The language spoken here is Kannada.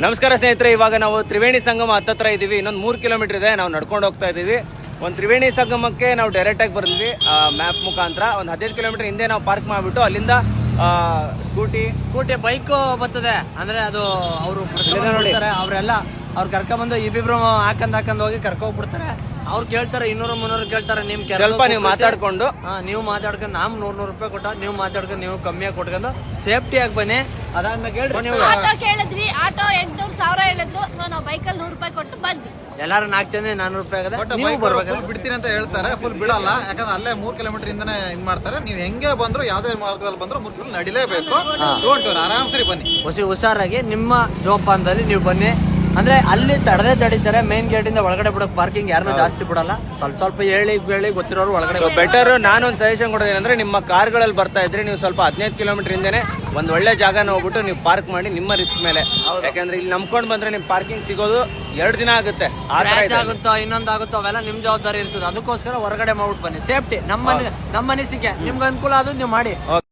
ನಮಸ್ಕಾರ ಸ್ನೇಹಿತರೆ, ಇವಾಗ ನಾವು ತ್ರಿವೇಣಿ ಸಂಗಮ ಹತ್ತತ್ರ ಇದೀವಿ. ಇನ್ನೊಂದು 3 ಕಿಲೋಮೀಟರ್ ಇದೆ. ನಾವು ನಡ್ಕೊಂಡು ಹೋಗ್ತಾ ಇದೀವಿ. ಒಂದು ತ್ರಿವೇಣಿ ಸಂಗಮಕ್ಕೆ ನಾವು ಡೈರೆಕ್ಟ್ ಆಗಿ ಬಂದ್ವಿ ಮ್ಯಾಪ್ ಮುಖಾಂತರ. ಒಂದು 15 ಕಿಲೋಮೀಟರ್ ಹಿಂದೆ ನಾವು ಪಾರ್ಕ್ ಮಾಡ್ಬಿಟ್ಟು ಅಲ್ಲಿಂದ ಸ್ಕೂಟಿ ಬೈಕ್ ಬರ್ತದೆ. ಅಂದ್ರೆ ಅದು ಅವರು ಅವರೆಲ್ಲ ಅವ್ರು ಕರ್ಕೊಂಡ್ಬಂದು ಇಬ್ಬಿಬ್ರು ಹಾಕೊಂಡ್ ಹೋಗಿ ಕರ್ಕೊಂಡ್ಬಿಡ್ತಾರೆ. ಅವ್ರು ಕೇಳ್ತಾರೆ 200-300 ಕೇಳ್ತಾರೆ. ನಿಮ್ ಸ್ವಲ್ಪ ನೀವು ಮಾತಾಡ್ಕೊಂಡು ನೀವು ಮಾತಾಡ್ಕೊಂಡು ನಮ್ 100 ರೂಪಾಯಿ ಕೊಟ್ಟ ನೀವು ಮಾತಾಡ್ಕೊಂಡು ನೀವು ಕಮ್ಮಿಯಾಗಿ ಕೊಟ್ಕೊಂಡು ಸೇಫ್ಟಿ ಆಗಿ ಬನ್ನಿ. ಅದಾದ್ಮೇಲೆ ಆಟೋ ಕೇಳಿದ್ವಿ, ಆಟೋ 800-1000 ಹೇಳಿದ್ರು. ನಾವು ಬೈಕಲ್ಲಿ 100 ರೂಪಾಯಿ ಕೊಟ್ಟು ಬಂದ್ವಿ. ಎಲ್ಲಾರು 4 ಜನ 400 ರೂಪಾಯಿ ಆಗದೆ. ನೀವು ಬರ್ಬೇಕು. ಬಿಡ್ತೀನಿ ಅಂತ ಹೇಳ್ತಾರೆ, ಫುಲ್ ಬಿಡಲ್ಲ. ಯಾಕಂದ್ರೆ ಅಲ್ಲೇ 3 ಕಿಲೋಮೀಟರ್ ಇಂದನೇ ಇದ್ ಮಾಡ್ತಾರೆ. ನೀವು ಹೆಂಗೆ ಬಂದ್ರು ಯಾವ್ದೇ ಮಾರ್ಗದಲ್ಲಿ ಬಂದ್ರು 3 ಕಿಲೋಮೀಟರ್ ನಡಿಲೇಬೇಕು. ಆರಾಮ್ ಸರಿ ಬನ್ನಿ, ಹುಷಾರಾಗಿ ನಿಮ್ಮ ಜೋಪಾನದಲ್ಲಿ ನೀವು ಬನ್ನಿ. ಅಂದ್ರೆ ಅಲ್ಲಿ ತಡಿತಾರೆ. ಮೇನ್ ಗೇಟ್ ಇಂದ ಒಳಗಡೆ ಬಿಡೋಕ್ ಪಾರ್ಕಿಂಗ್ ಯಾರನ್ನೂ ಜಾಸ್ತಿ ಬಿಡಲ್ಲ. ಸ್ವಲ್ಪ ಹೇಳಿ ಗೊತ್ತಿರೋರು ಒಳಗಡೆ. ಬೆಟರ್. ನಾನೊಂದು ಸಜೆಷನ್ ಕೊಡೋದೇನೆ ಅಂದ್ರೆ, ನಿಮ್ಮ ಕಾರ್ಗಳಲ್ಲಿ ಬರ್ತಾ ಇದ್ರೆ ನೀವು ಸ್ವಲ್ಪ 15 ಕಿಲೋಮೀಟರ್ ಹಿಂದೆನೆ ಒಂದ್ ಒಳ್ಳೆ ಜಾಗ ಹೋಗ್ಬಿಟ್ಟು ನೀವು ಪಾರ್ಕ್ ಮಾಡಿ ನಿಮ್ಮ ರಿಸ್ಕ್ ಮೇಲೆ. ಯಾಕಂದ್ರೆ ಇಲ್ಲಿ ನಂಬ್ಕೊಂಡ್ ಬಂದ್ರೆ ನಿಮ್ ಪಾರ್ಕಿಂಗ್ ಸಿಗೋದು 2 ದಿನ ಆಗುತ್ತೆ. ಆಗುತ್ತೋ ಇನ್ನೊಂದಾಗುತ್ತೋ ಅವೆಲ್ಲ ನಿಮ್ ಜವಾಬ್ದಾರಿ ಇರ್ತದೆ. ಅದಕ್ಕೋಸ್ಕರ ಹೊರಗಡೆ ಮಾಡ್ಬಿಟ್ಟು ಬನ್ನಿ. ಸೇಫ್ಟಿ ನಮ್ಮ ಅನಿಸಿಕೆ. ನಿಮ್ಗೆ ಅನುಕೂಲ ಆದ್ರೆ ನೀವು ಮಾಡಿ.